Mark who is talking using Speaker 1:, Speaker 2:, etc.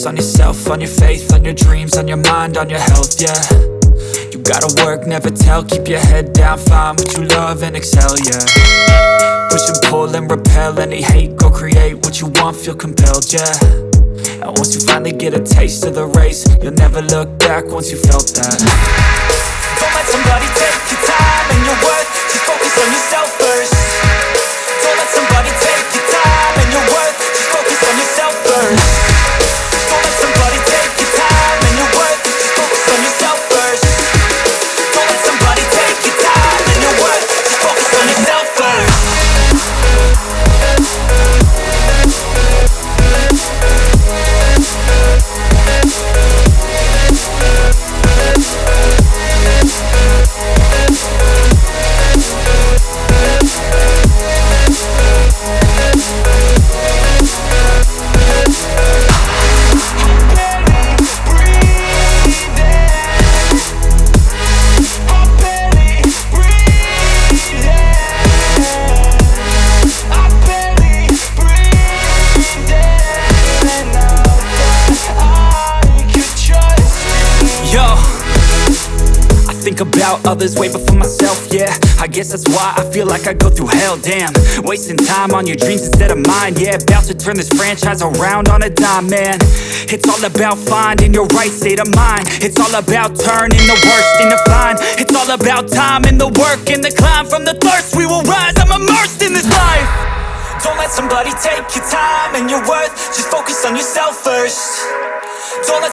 Speaker 1: focus on yourself, on your faith, on your dreams, on your mind, on your health, yeah. You gotta work, never tell, keep your head down, find what you love and excel, yeah. Push and pull and repel any hate, go create what you want, feel compelled, yeah. And once you finally get a taste of the race, you'll never look back once you felt that. Don't let somebody take your time and your worth, just focus on yourself first. Don't let somebody take your time and your worth, just focus on yourself first. Don't let somebody take your time and your worth, just focus on yourself first. Don't let somebody take your time and your worth, just focus on yourself first. Think about others way before myself, yeah. I guess that's why I feel like I go through hell, damn. Wasting time on your dreams instead of mine, yeah. About to turn this franchise around on a dime, man. It's all about finding your right state of mind. It's all about turning the worst into fine. It's all about time and the work and the climb. From the thirst we will rise, I'm immersed in this life. Don't let somebody take your time and your worth, just focus on yourself first. Don't let